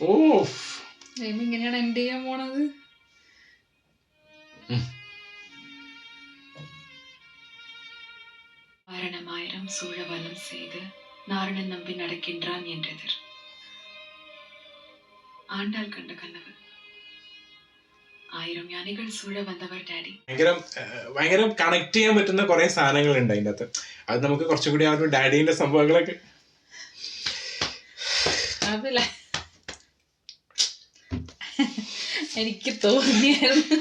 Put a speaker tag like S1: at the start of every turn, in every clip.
S1: Of
S2: ഇങ്ങനെയാണ് end ചെയ്യാൻ പോണത്.
S3: மரணமாயிரம் சூழ வலம் செய்து நாரணன் நம்பி நடக்கின்றான் என்றெதிர் ஆண்டாள் கண்ட கனவு. 1000 യാനികൾ സൂഴ വന്നവർ ഡാഡി.
S1: ഭയങ്കര കണക്ട് ചെയ്യാൻ പറ്റുന്ന കുറെ സാധനങ്ങൾ ഉണ്ട് അതിൻ്റെ അകത്ത്. അത് നമുക്ക് കുറച്ചുകൂടി ആ ഒരു ഡാഡിന്റെ സംഭവങ്ങളൊക്കെ
S2: എനിക്ക് തോന്നിയായിരുന്നു.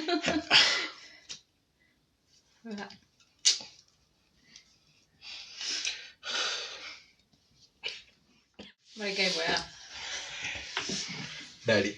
S2: പോയാ
S1: ഡാഡി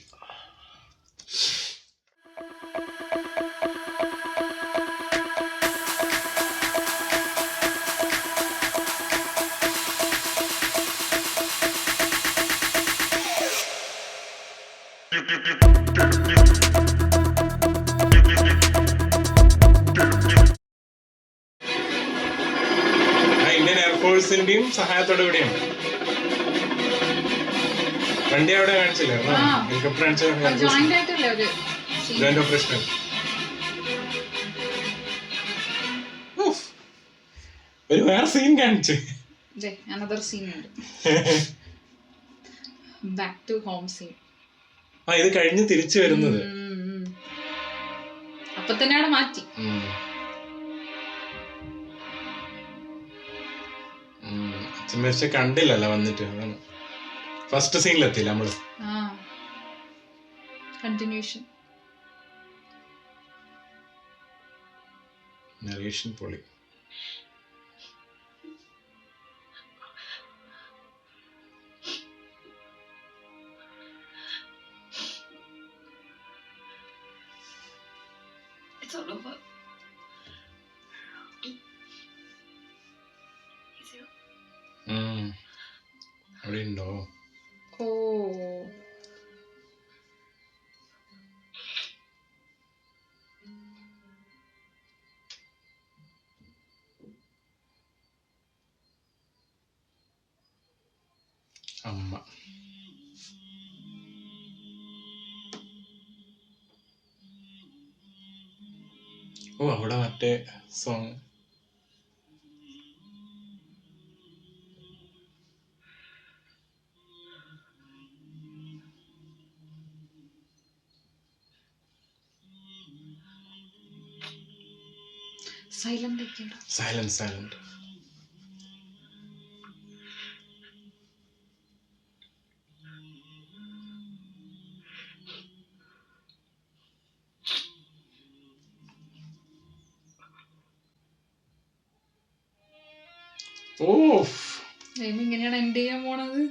S1: ഇന്ത്യൻ എയർഫോഴ്സിന്റെയും സഹായത്തോടു കൂടിയാണ്. വണ്ടി അവിടെ കാണിച്ചില്ലേ ഹെലികോപ്റ്റർ ഓപ്പറേഷൻ. ഒരു വേറെ സീൻ കാണിച്ചു.
S2: Back to home scene.
S1: ആ ഇത് കഴിഞ്ഞ് തിരിച്ചു വരുന്നത്
S2: അപ്പൊ തന്നെ അവിടെ മാറ്റി.
S1: അച്ഛൻ മരിച്ച കണ്ടില്ലല്ലോ വന്നിട്ട്. അതാണ് ഫസ്റ്റ് സീനിലെത്തിയില്ല നമ്മള്.
S2: കണ്ടിന്യൂഷൻ
S1: നരേഷൻ പൊളി.
S3: It's all over.
S1: അവിടെ ഉണ്ടോ?
S2: ഓ
S1: അമ്മ ഓ അവിടെ മറ്റേ സോങ്. സൈലന്റ് ഓഫ്
S2: ഇങ്ങനെയാണ് എൻഡ് ചെയ്യാൻ പോണത്.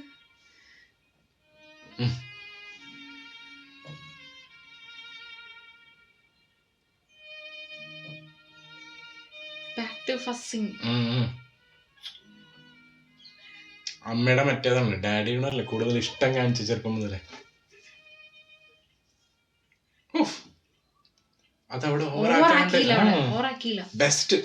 S2: Back to first scene.
S1: അമ്മയുടെ മറ്റേതാണ് ഡാഡിയോടല്ലേ കൂടുതൽ ഇഷ്ടം കാണിച്ചു ചെറുപ്പം മുതലേ. അതവിടെ
S2: ഓവറാക്കിയില്ല.
S1: ബെസ്റ്റ്.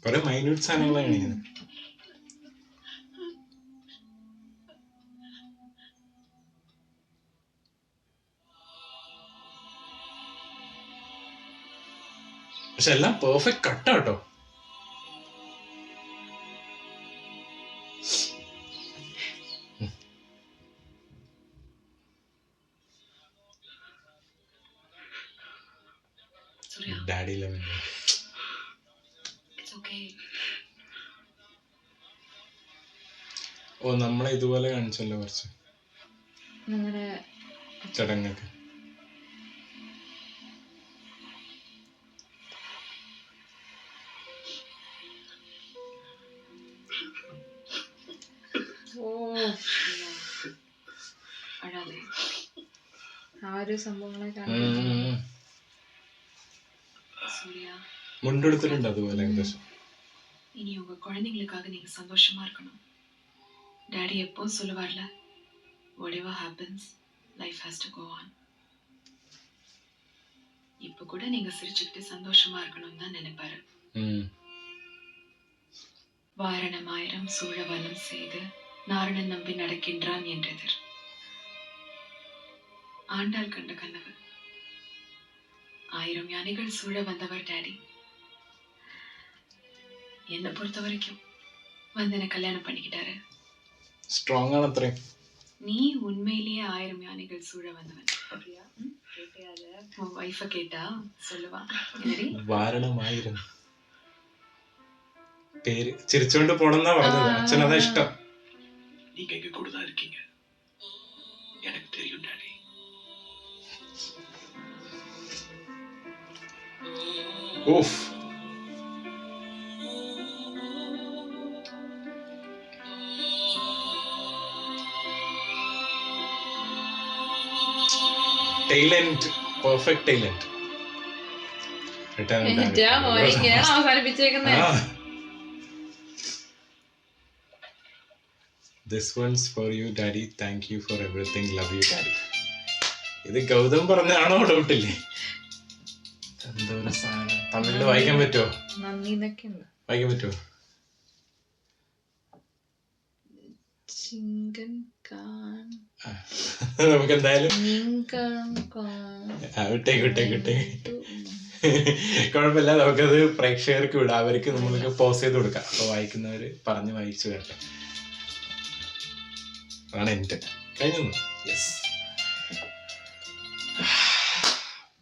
S1: കുറെ മൈന്യൂട്ട് സാധനങ്ങളാണ് കാണിക്കുന്നത്. പക്ഷെ എല്ലാം പെർഫെക്റ്റ് കട്ടാട്ടോ. Daddy level. ഓ നമ്മളെ ഇതുപോലെ കാണിച്ചല്ലോ കുറച്ച് ചടങ്ങൊക്കെ.
S2: ആ ഒരു സംഭവങ്ങളെ കാണുന്നത്
S3: சூர்யா.
S1: മുണ്ടെടുത്തിട്ടുണ്ട് അതുപോലെ ഏകദേശം.
S3: இனி உங்க குழந்தைங்களுக்காக நீங்க சந்தோஷமா இருக்கணும். டாடி எப்பவும் சொல்லுவார்ல, whatever happens, life has to go on. இப்ப கூட நீங்க சிரிச்சுக்கிட்டு சந்தோஷமா இருக்கணும்னு தான் நினைப்பாரு. வாரணம் ஆயிரம் சூழ வனம் செய்து நாரணன் நம்பி நடக்கின்றான் என்றெதிர். ஆண்டாள் கண்ட கனவு. 1000 யானைகள் சூழ வந்தவர் டாடி. என்னை பொறுத்த வரைக்கும் வந்து என்ன கல்யாணம் பண்ணிக்கிட்டாரு.
S1: സ്ട്രോങ് ആണ് അത്രയും.
S3: நீ உண்மையிலேயே 1000 யானைகள் சூழ வந்தவன். அப்படியா? கேட்டையாத உன் வைஃப கேட்டா சொல்லுவா.
S1: വാരണമായിരം പേര് ചിരിച്ചോണ്ട് പോണെന്നാ പറഞ്ഞത്. അച്ഛനതാ ഇഷ്ടം.
S4: நீங்க எங்க கூட தான் இருக்கீங்க, எனக்கு தெரியும் டாடி.
S1: ഓഫ്. ടൈലന്റ്, പെർഫെക്റ്റ് ടൈലന്റ്.
S2: ഇങ്ങനെയാണ് അവസാനിപ്പിച്ചേക്കുന്നത്.
S1: This one's for you, Daddy. Thank you for everything. Love you, Daddy. ഇത് ഗൗതം പറഞ്ഞാണോ ഡൗട്ടില്ലേ? എന്തോ ഒരു സാധനം തമിഴില് വായിക്കാൻ പറ്റുമോ?
S2: നന്ദി എന്നൊക്കെയുണ്ട്.
S1: വായിക്കാൻ പറ്റുമോ? നമുക്ക് എന്തായാലും വിട്ടേ. കുഴപ്പമില്ല, നമുക്കത് പ്രേക്ഷകർക്ക് വിടാം. അവർക്ക് നമ്മൾക്ക് പോസ് ചെയ്ത് കൊടുക്കാം. അപ്പൊ വായിക്കുന്നവര് പറഞ്ഞ് വായിച്ചു കേട്ടെ. അതാണ് എന്റെ കഴിഞ്ഞു. യെസ്,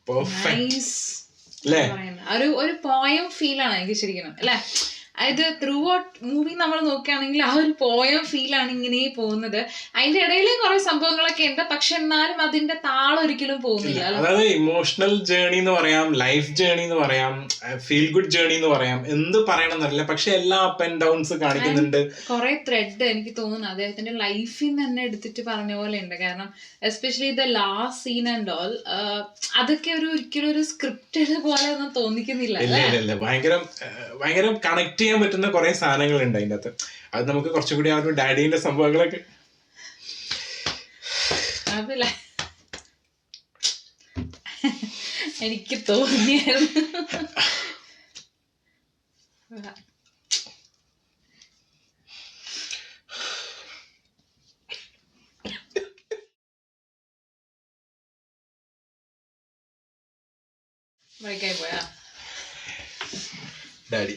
S1: പെർഫെക്റ്റ് അല്ലേ?
S2: ഒരു പോയം ഫീൽ ആണ് എനിക്ക് ശരിക്കും അല്ലെ. അതായത് ത്രൂ ഔട്ട് മൂവി നമ്മൾ നോക്കുകയാണെങ്കിൽ ആ ഒരു പോയം ഫീലാണ് ഇങ്ങനെ പോകുന്നത്. അതിന്റെ ഇടയിൽ കുറെ സംഭവങ്ങളൊക്കെ ഉണ്ട്, പക്ഷെ എന്നാലും അതിന്റെ താളം ഒരിക്കലും പോകുന്നില്ല.
S1: അതായത് ഇമോഷണൽ ജേർണി എന്ന് പറയാം, ലൈഫ് ജേർണി എന്ന് പറയാം, ഫീൽ ഗുഡ് ജേർണി എന്ന് പറയാം, എന്ത് പറയണമെന്നറിയില്ല. പക്ഷെ എല്ലാ അപ്പ് ആൻഡ് ഡൗൺസ് കാണിക്കുന്നുണ്ട്.
S2: കുറെ ത്രെഡ് എനിക്ക് തോന്നുന്നു അദ്ദേഹത്തിന്റെ ലൈഫിൽ നിന്ന് തന്നെ എടുത്തിട്ട് പറഞ്ഞ പോലെ ഉണ്ട്. കാരണം especially the last scene and all, അതൊക്കെ ഒരിക്കലും ഒരു സ്ക്രിപ്റ്റഡ് പോലെ ഒന്നും തോന്നിക്കുന്നില്ല.
S1: ഇല്ല, ഭയങ്കര കണക്ട് ചെയ്യാൻ പറ്റുന്ന കുറെ സാധനങ്ങളുണ്ട് അതിൻ്റെ അകത്ത്. അത് നമുക്ക് കുറച്ചുകൂടി ആ ഒരു ഡാഡിന്റെ സംഭവങ്ങളൊക്കെ
S2: എനിക്ക് തോന്നിയായിരുന്നു. പോയാ
S1: ഡാഡി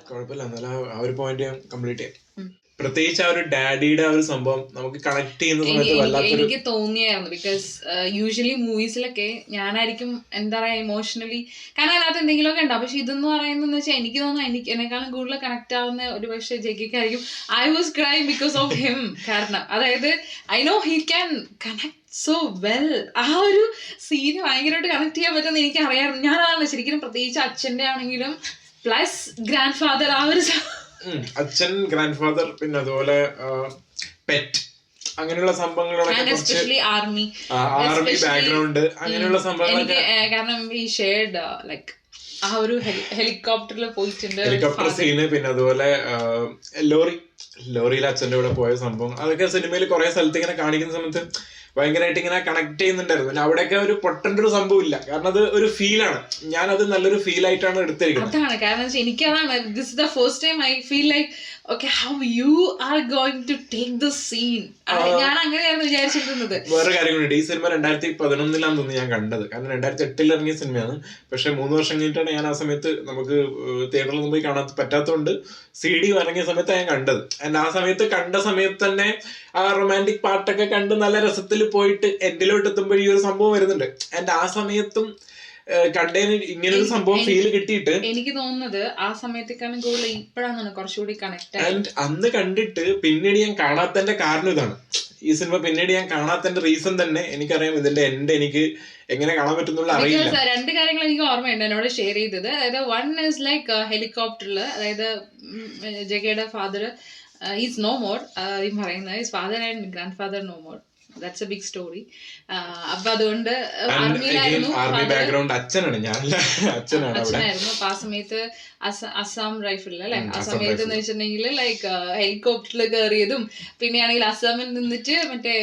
S1: കുഴപ്പമില്ല, എന്നാലും ആ ഒരു പോയിന്റ് ഞാൻ കംപ്ലീറ്റ് ചെയ്യാം. പ്രത്യേകിച്ച് ആ ഒരു ഡാഡിയുടെ ആ ഒരു സംഭവം നമുക്ക് കണക്ട് ചെയ്യുന്ന സമയത്ത് വല്ലാത്തൊരു
S2: എനിക്ക് തോന്നിയായിരുന്നു. ബിക്കോസ് യൂഷ്വലി മൂവീസിലൊക്കെ ഞാനായിരിക്കും എന്താ പറയാ ഇമോഷണലി, കാരണം അതിനകത്ത് എന്തെങ്കിലുമൊക്കെ ഉണ്ടാവും. പക്ഷെ ഇതെന്ന് പറയുന്നതെന്ന് വെച്ചാൽ എനിക്ക് തോന്നുന്നു എന്നെക്കാളും കൂടുതൽ കണക്ട് ആവുന്ന ഒരു പക്ഷേ ജഗ്ഗിക്കായിരിക്കും. I was crime because of him. കാരണം അതായത് I know he can connect so well. ആ ഒരു സീന് ഭയങ്കരമായിട്ട് കണക്ട് ചെയ്യാൻ പറ്റുമെന്ന് എനിക്ക് അറിയാമായിരുന്നു. ഞാനതാണ് ശരിക്കും, പ്രത്യേകിച്ച് അച്ഛൻ്റെ ആണെങ്കിലും പ്ലസ് ഗ്രാൻഡ് ഫാദർ, ആ ഒരു
S1: അച്ഛൻ, ഗ്രാൻഡ് ഫാദർ, പിന്നെ അതുപോലെ പെറ്റ്, അങ്ങനെയുള്ള സംഭവങ്ങളൊക്കെ,
S2: ആർമി
S1: ബാക്ക്ഗ്രൗണ്ട്, അങ്ങനെയുള്ള സംഭവങ്ങളൊക്കെ.
S2: കാരണം ഈ ഷെയർഡ് ലൈക്ക് ആ ഒരു ഹെലികോപ്റ്ററിൽ പോയിട്ടുണ്ട്,
S1: ഹെലികോപ്റ്റർ സീന്, പിന്നെ അതുപോലെ ലോറിയിൽ അച്ഛൻ്റെ കൂടെ പോയ സംഭവം, അതൊക്കെ സിനിമയിൽ കുറെ സ്ഥലത്ത് ഇങ്ങനെ കാണിക്കുന്ന സമയത്ത് ഭയങ്കരമായിട്ട് ഇങ്ങനെ കണക്ട് ചെയ്യുന്നുണ്ടായിരുന്നു. പിന്നെ അവിടെയൊക്കെ ഒരു പൊട്ടന്റെ ഒരു സംഭവം ഇല്ല, കാരണം അത് ഒരു ഫീലാണ്. ഞാനത് നല്ലൊരു ഫീൽ ആയിട്ടാണ് എടുത്തിരിക്കുന്നത്.
S2: അതാണ് കാരണം എനിക്കതാണ് this is the first time I feel like okay how you are going to take the scene. ഞാൻ അങ്ങനെയായിരുന്നു വിചാരിച്ചിരുന്നത്.
S1: വേറെ കാര്യങ്ങളുണ്ട്. ഈ സിനിമ 2011 തോന്നുന്നു ഞാൻ കണ്ടത്, കാരണം 2008 ഇറങ്ങിയ സിനിമയാണ്. പക്ഷെ 3 വർഷം കഴിഞ്ഞിട്ടാണ് ഞാൻ ആ സമയത്ത് നമുക്ക് തിയേറ്ററിലൊന്നും പോയി കാണാൻ പറ്റാത്തതുകൊണ്ട് CD ഇറങ്ങിയ സമയത്ത് ഞാൻ കണ്ടത്. ആൻഡ് ആ സമയത്ത് കണ്ട സമയത്ത് തന്നെ ആ റൊമാൻറ്റിക് പാട്ടൊക്കെ കണ്ട് നല്ല രസത്തിൽ പോയിട്ട് എൻഡിലോട്ട് എത്തുമ്പോൾ ഈ ഒരു സംഭവം വരുന്നുണ്ട്. ആൻഡ് ആ സമയത്തും കണ്ടതിന് ഇങ്ങനൊരു സംഭവം ഫീൽ കിട്ടിയിട്ട്
S2: എനിക്ക് തോന്നുന്നത് ആ സമയത്തേക്കാളും കൂടുതൽ ഇപ്പോഴാണ് കുറച്ചുകൂടി കണക്ട്.
S1: ആൻഡ് അന്ന് കണ്ടിട്ട് പിന്നീട് ഞാൻ കാണാത്തതിന്റെ കാരണം ഇതാണ്. ഈ സിനിമ പിന്നീട് ഞാൻ കാണാത്തതിന്റെ റീസൺ തന്നെ എനിക്കറിയാം. ഇതിന്റെ എൻഡ് എനിക്ക് എങ്ങനെ കാണാൻ പറ്റുന്നുള്ള അറിയില്ല.
S2: 2 കാര്യങ്ങൾ എനിക്ക് ഓർമ്മയുണ്ട് എന്നോട് ഷെയർ ചെയ്തത്. അതായത് വൺ ഈസ് ലൈക്ക് ഹെലികോപ്റ്ററിൽ, അതായത് ജഗയുടെ ഫാദർ ഈസ് നോ മോർ പറയുന്നത്, is father and grandfather no more. That's a big story. അപ്പൊ അതുകൊണ്ട് ആർമിയിലായിരുന്നു,
S1: ആർമി ബാക്ക്ഗ്രൗണ്ട് അച്ഛനാണ്, ഞാനല്ല അച്ഛനാണ് അവിടെ.
S2: അച്ഛനായിരുന്നു. അപ്പൊ ആ സമയത്ത് അസാം റൈഫിളിൽ അല്ലെ, ആ സമയത്ത് എന്ന് വെച്ചിട്ടുണ്ടെങ്കിൽ ലൈക്ക് ഹെലികോപ്റ്ററിൽ കയറിയതും പിന്നെയാണെങ്കിൽ അസാമിൽ നിന്നിട്ട് മറ്റേ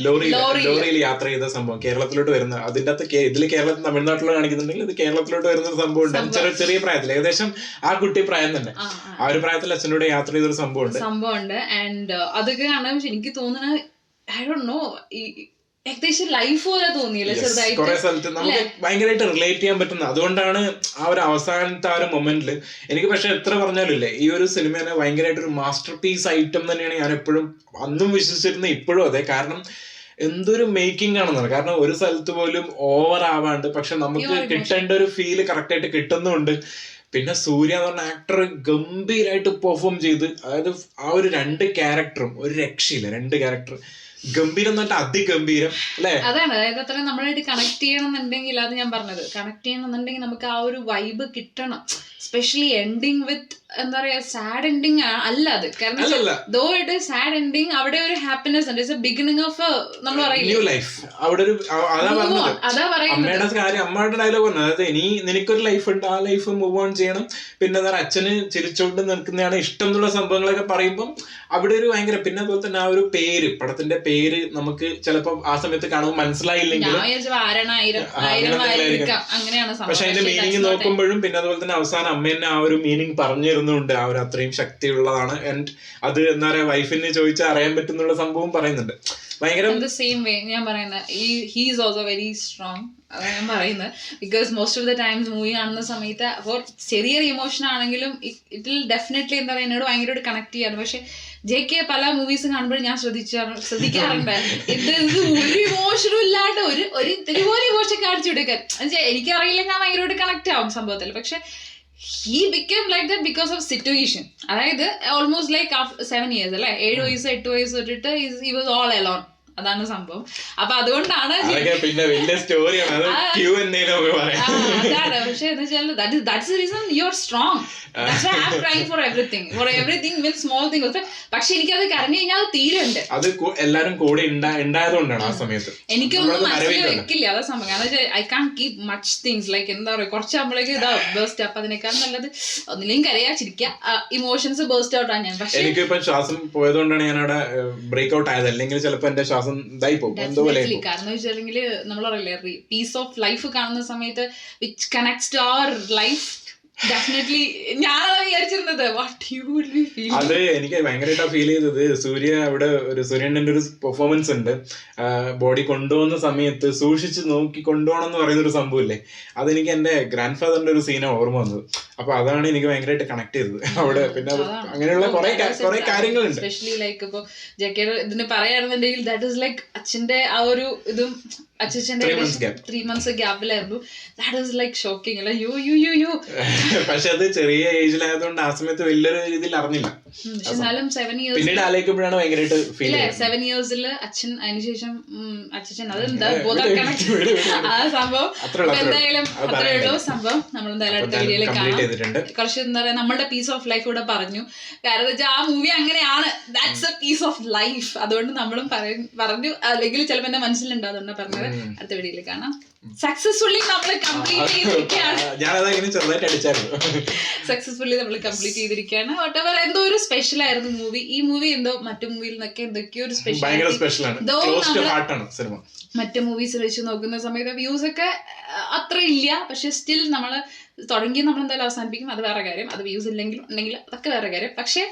S1: ലോറിയിൽ യാത്ര ചെയ്ത സംഭവം കേരളത്തിലോട്ട് വരുന്ന, അതിന്റെ അകത്ത് ഇതിൽ കേരളത്തിൽ തമിഴ്നാട്ടിൽ കാണിക്കുന്നുണ്ടെങ്കിൽ ഇത് കേരളത്തിലോട്ട് വരുന്ന ഒരു സംഭവം ഉണ്ട്. ചെറിയ പ്രായത്തിൽ, ഏകദേശം ആ കുട്ടി പ്രായം തന്നെ, ആ ഒരു പ്രായത്തിൽ അച്ഛനോട് യാത്ര ചെയ്തൊരു സംഭവമുണ്ട്.
S2: ആൻഡ് അതൊക്കെ കാണാൻ എനിക്ക് തോന്നുന്നത് ഐ ഡോണ്ട് നോ, ഏകദേശം ലൈഫ് പോലെ തോന്നിയില്ല ചെറുതായിട്ട്.
S1: കുറെ സ്ഥലത്ത് നമുക്ക് ഭയങ്കരമായിട്ട് റിലേറ്റ് ചെയ്യാൻ പറ്റുന്ന, അതുകൊണ്ടാണ് ആ ഒരു അവസാനത്തെ ആ ഒരു മൊമെന്റില് എനിക്ക്. പക്ഷെ എത്ര പറഞ്ഞാലും ഇല്ലേ, ഈ ഒരു സിനിമേനെ ഭയങ്കരമായിട്ട് ഒരു മാസ്റ്റർ പീസ് ഐറ്റം തന്നെയാണ് ഞാൻ എപ്പോഴും അന്നും വിശ്വസിച്ചിരുന്നത്, ഇപ്പോഴും അതെ. കാരണം എന്തൊരു മേക്കിംഗ് ആണെന്നാണ്. കാരണം ഒരു സ്ഥലത്ത് പോലും ഓവർ ആവാണ്ട് പക്ഷെ നമുക്ക് കിട്ടേണ്ട ഒരു ഫീല് കറക്റ്റ് ആയിട്ട് കിട്ടുന്നുണ്ട്. പിന്നെ സൂര്യ എന്ന് പറഞ്ഞ ആക്ടർ ഗംഭീരമായിട്ട് പെർഫോം ചെയ്ത്, അതായത് ആ ഒരു 2 ക്യാരക്ടറും ഒരു രക്ഷയില്ല. 2 ക്യാരക്ടർ ഗംഭീരം എന്നിട്ട് അതിഗംഭീരം അല്ലേ?
S2: അതാണ്, അതായത് അത്ര നമ്മളായിട്ട് കണക്ട് ചെയ്യണമെന്നുണ്ടെങ്കിൽ, അത് ഞാൻ പറഞ്ഞത്, കണക്ട് ചെയ്യണമെന്നുണ്ടെങ്കിൽ നമുക്ക് ആ ഒരു വൈബ് കിട്ടണം. സ്പെഷ്യലി എൻഡിങ് വിത്ത് എന്താ പറയാ, സാഡ് എൻഡിങ് അല്ല അത്. കാരണം though it is sad ending, അവിടെ ഒരു ഹാപ്പിനെസ് ഉണ്ട്. ഇറ്റ്സ് എ ബിഗിനിങ് ഓഫ് നമ്മൾ
S1: ന്യൂ ലൈഫ്. അവിടെ ഒരു
S2: അതാ പറയുന്നത്,
S1: അമ്മയുടെ ഡയലോഗ് പറഞ്ഞു, അതായത് ഇനി നിനക്കൊരു ലൈഫ് ഉണ്ട്, ആ ലൈഫ് മൂവ് ഓൺ ചെയ്യണം. പിന്നെ എന്താ അച്ഛന് ചിരിച്ചോണ്ട് നിൽക്കുന്നതാണ് ഇഷ്ടം എന്നുള്ള സംഭവങ്ങളൊക്കെ പറയുമ്പോൾ അവിടെ ഒരു ഭയങ്കര. പിന്നെ അതുപോലെ തന്നെ ആ ഒരു പേര്, പടത്തിന്റെ പേര് നമുക്ക് ചിലപ്പോൾ ആ സമയത്ത് കാണുമ്പോൾ മനസ്സിലായില്ലെങ്കിൽ, പക്ഷെ അതിന്റെ മീനിങ് നോക്കുമ്പോഴും, പിന്നെ അതുപോലെ തന്നെ അവസാനം അമ്മ തന്നെ ആ ഒരു മീനിങ് പറഞ്ഞു തരുന്നുണ്ട്. ആ ഒരു അത്രയും ശക്തിയുള്ളതാണ്. ആൻഡ് അത് എന്താ പറയാ, വൈഫിനെ ചോദിച്ചാൽ അറിയാൻ പറ്റുന്നുള്ള സംഭവം പറയുന്നുണ്ട്. ഭയങ്കര
S2: സെയിം വേ ഞാൻ പറയുന്നത്, he is also very strong. അതാണ് ഞാൻ പറയുന്നത്. Because most of the times movie കാണുന്ന സമയത്ത് ഫോർ ചെറിയൊരു ഇമോഷൻ ആണെങ്കിലും ഇറ്റ് വിൽ ഡെഫിനറ്റ്ലി എന്താ പറയുക, എന്നോട് ഭയങ്കരമായിട്ട് കണക്ട് ചെയ്യാറ്. പക്ഷെ JK പല മൂവീസ് കാണുമ്പോഴും ഞാൻ ശ്രദ്ധിക്കാറുണ്ട്, ഇത് ഒരു ഇമോഷനും ഇല്ലാണ്ട് ഒരു ഇത്തിരി പോലെ ഇമോഷൻ കാണിച്ചു കൊടുക്കാൻ. എനിക്കറിയില്ല, ഞാൻ ഭയങ്കരമായിട്ട് കണക്ട് ആവും സംഭവത്തിൽ. പക്ഷെ he became like that because of situation. അതായത് ഓൾമോസ്റ്റ് ലൈക്ക് 7 years അല്ലെ, 7 വയസ്സ് 8 വയസ്സ് തൊട്ടിട്ട് he was all alone. അതാണ് സംഭവം. അപ്പൊ അതുകൊണ്ടാണ്
S1: പിന്നെ വലിയ സ്റ്റോറിയാണ്
S2: അതാണ്. പക്ഷെ എന്ന് വെച്ചാൽ that's the reason you're strong. That's why I'm crying for everything means small thing. പക്ഷെ എനിക്കത് കരഞ്ഞു കഴിഞ്ഞാൽ അത് തീരുണ്ട്.
S1: അത് എല്ലാരും കൂടെ ഉണ്ടായതുകൊണ്ടാണ് ആ സമയത്ത്
S2: എനിക്കൊന്നും മനസ്സിൽ വെക്കില്ല. അതാ സംഭവം. കാരണം വെച്ചാൽ I can keep much things like എന്താ പറയുക, കുറച്ചാകുമ്പോഴേക്കും ഇതാ ബേസ്റ്റ്. അപ്പൊ അതിനേക്കാൾ നല്ലത് ഒന്നില്ലെങ്കിൽ കരയാച്ചിരിക്കുക, ഇമോഷൻസ് ബേസ്റ്റ് ഔട്ട് ആണ് ഞാൻ. പക്ഷെ
S1: എനിക്കിപ്പോ ശ്വാസം പോയതുകൊണ്ടാണ് ഞാൻ അവിടെ ബ്രേക്ക് ഔട്ട് ആയത്. അല്ലെങ്കിൽ ചിലപ്പോ എന്റെ ശ്വാസം ഇതായി പോകും.
S2: കാരണം വെച്ചിട്ടുണ്ടെങ്കിൽ നമ്മൾ പറയില്ലേ, പീസ് ഓഫ് ലൈഫ് കാണുന്ന സമയത്ത് which connects to our life. Definitely ഞാനത് വിചാരിച്ചിരുന്നത് what you will be feel.
S1: അത് എനിക്ക് ഭയങ്കരമായിട്ടാ ഫീൽ ചെയ്തത്. സൂര്യ അവിടെ ഒരു സൂര്യന്റെ ഒരു പെർഫോമൻസ് ഉണ്ട്. ബോഡി കൊണ്ടുപോകുന്ന സമയത്ത് സൂക്ഷിച്ച് നോക്കി കൊണ്ടുപോകണം എന്ന് പറയുന്ന ഒരു സംഭവമില്ലേ, അതെനിക്ക് എന്റെ ഗ്രാൻഡ് ഫാദറിന്റെ ഒരു സീനാണ് ഓർമ്മ വന്നത്. അപ്പൊ അതാണ് എനിക്ക് ഭയങ്കരമായിട്ട് കണക്ട് ചെയ്തത് അവിടെ. പിന്നെ അങ്ങനെയുള്ള കുറെ കാര്യങ്ങളുണ്ട്.
S2: സ്പെഷ്യലി ലൈക്ക് ഇപ്പൊ ജെക്കെ ഇതിന് പറയുകയാണെന്നുണ്ടെങ്കിൽ ദാറ്റ് ഈസ് ലൈക്ക് അച്ഛന്റെ ആ ഒരു ഇതും അച്ഛന്റെ 3 months ഗ്യാപ്പിലായിരുന്നു. ദാറ്റ് ഈസ് ലൈക്ക് ഷോക്കിംഗ് അല്ല. യു
S1: പക്ഷെ അത് ചെറിയ ഏജിലായതുകൊണ്ട് ആ സമയത്ത് വലിയൊരു രീതിയിൽ അറിഞ്ഞില്ല.
S2: എന്നാലും 7 years
S1: പിന്നീട് ആലോചിക്കുമ്പോഴാണ് ഭയങ്കരമായിട്ട് ഫീൽ.
S2: 7 years അച്ഛൻ, അതിനുശേഷം അച്ഛൻ അതെന്താ ആ സംഭവം. എന്തായാലും അത്രേ ഉള്ളൂ സംഭവം. നമ്മളെന്തായാലും അടുത്ത വീഡിയോയിൽ കാണാം. കുറച്ച് എന്താ പറയാ, നമ്മളുടെ പീസ് ഓഫ് ലൈഫ് കൂടെ പറഞ്ഞു. കാരണം വെച്ചാൽ ആ മൂവി അങ്ങനെയാണ്, that's a piece of life. അതുകൊണ്ട് നമ്മളും പറഞ്ഞു, അല്ലെങ്കിൽ ചിലപ്പോൾ എന്റെ മനസ്സിലുണ്ടോ, അതുകൊണ്ട് പറഞ്ഞത്. അടുത്ത വീഡിയോയിൽ കാണാം. സക്സസ്ഫുള്ളി നമ്മൾ കംപ്ലീറ്റ് ചെയ്തിരിക്കുകയാണ്. സക്സസ്ഫുള്ളി നമ്മൾ കംപ്ലീറ്റ് ചെയ്തിരിക്കുകയാണ്. വോട്ടെവർ എന്തോ ഒരു സ്പെഷ്യൽ ആയിരുന്നു മൂവി. ഈ മൂവി എന്തോ മറ്റു മൂവിയിൽ നിന്നൊക്കെ എന്തൊക്കെയോ ഒരു സ്പെഷ്യൽ. മറ്റു മൂവീസ് വെച്ച് നോക്കുന്ന സമയത്ത് വ്യൂസ് ഒക്കെ അത്ര ഇല്ല. പക്ഷെ സ്റ്റിൽ നമ്മൾ തുടങ്ങി നമ്മളെന്തായാലും അവസാനിപ്പിക്കും, അത് വേറെ കാര്യം. അത് വ്യൂസ് ഇല്ലെങ്കിലും ഉണ്ടെങ്കിൽ അതൊക്കെ വേറെ കാര്യം. പക്ഷെ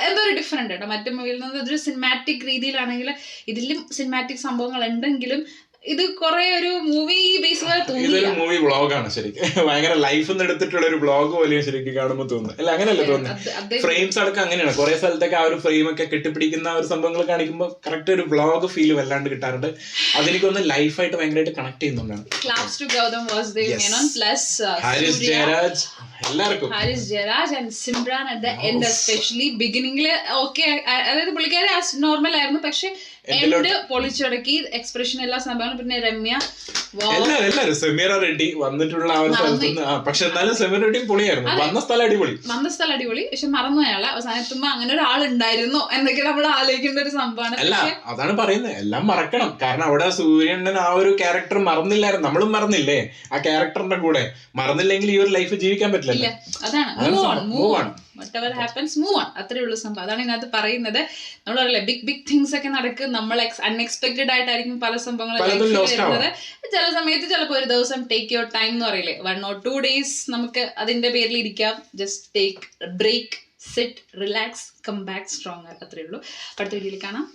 S2: എന്തോ ഒരു ഡിഫറെന്റ് കേട്ടോ മറ്റു മൂവിയിൽ നിന്ന്. ഇതൊരു സിനിമാറ്റിക് രീതിയിലാണെങ്കിൽ, ഇതിലും സിനിമാറ്റിക് സംഭവങ്ങൾ ഉണ്ടെങ്കിലും ഇത് കുറെ ഒരു മൂവി ബേസ് പോലെ തോന്നി.
S1: ഇതൊരു മൂവി വ്ളോഗാണ് ശരിക്കും. ഭയങ്കര ലൈഫ് എടുത്തിട്ടുള്ള ഒരു വ്ളോഗ് പോലെയാണ് ശരിക്കും കാണുമ്പോൾ തോന്നുന്നത്. അല്ല അങ്ങനെയല്ല തോന്നുന്നത്. ഫ്രെയിംസ് അടക്കം അങ്ങനെയാണ്. കുറെ സ്ഥലത്തൊക്കെ ആ ഒരു ഫ്രെയിം ഒക്കെ കെട്ടിപ്പിടിക്കുന്ന ഒരു സംഭവങ്ങൾ കാണിക്കുമ്പോൾ കറക്റ്റ് ഒരു വ്ളോഗ് ഫീൽ വല്ലാണ്ട് കിട്ടാറുണ്ട്. അതെനിക്കൊന്ന് ലൈഫായിട്ട് ഭയങ്കരമായിട്ട് കണക്ട് ചെയ്യുന്നുണ്ടാണ്. ഹാരിസ് ജയരാജ്, എല്ലാവർക്കും
S2: Harris Jayaraj and Simran at the end, especially ബിഗിനിങ്ങില് ഓക്കെ, അതായത് പുള്ളിക്കാരി നോർമൽ ആയിരുന്നു. പക്ഷെ എൻഡ് പൊളിച്ചടക്കി, എക്സ്പ്രഷൻ എല്ലാ സംഭവങ്ങളും. പിന്നെ രമ്യ
S1: എല്ലാരും സെമീറ റെഡ്ഡി വന്നിട്ടുള്ള ആ ഒരു സ്ഥലത്ത് നിന്ന് പക്ഷെ എന്നാലും സെമീറ റെഡ്ഡിയും പൊളിയായിരുന്നു. വന്ന സ്ഥലം അടിപൊളി, പക്ഷെ മറന്നു അയാളെ അവസാനത്തുമ്പോ അങ്ങനെ ഒരാളുണ്ടായിരുന്നോ എന്നൊക്കെ നമ്മൾ ആലോചിക്കേണ്ട ഒരു സംഭവമാണ്. അല്ല അതാണ് പറയുന്നത്, എല്ലാം മറക്കണം. കാരണം അവിടെ സൂര്യണ്ണൻ ആ ഒരു ക്യാരക്ടർ മറന്നില്ലായിരുന്നു, നമ്മളും മറന്നില്ലേ ആ ക്യാരക്ടറിന്റെ കൂടെ. മറന്നില്ലെങ്കിൽ ഈ ഒരു ലൈഫ് ജീവിക്കാൻ പറ്റില്ല.
S2: അതാണ് move on, whatever happens move on, അത്രേ ഉള്ളൂ സംഭവം. അതാണ് ഇതിനകത്ത് പറയുന്നത്. നമ്മൾ പറയില്ലേ ബിഗ് തിങ്സ് ഒക്കെ നടക്കും, നമ്മൾ അൺഎക്സ്പെക്ടഡ് ആയിട്ടായിരിക്കും പല സംഭവങ്ങളും വരുന്നത്. ചില സമയത്ത് ചിലപ്പോൾ ഒരു ദിവസം ടേക്ക് യുവർ ടൈം എന്ന് പറയില്ലേ, 1 or 2 days നമുക്ക് അതിന്റെ പേരിൽ ഇരിക്കാം. Just take break, sit, relax, come back stronger. അത്രേ ഉള്ളൂ. അടുത്ത വീഡിയോയിൽ കാണാം.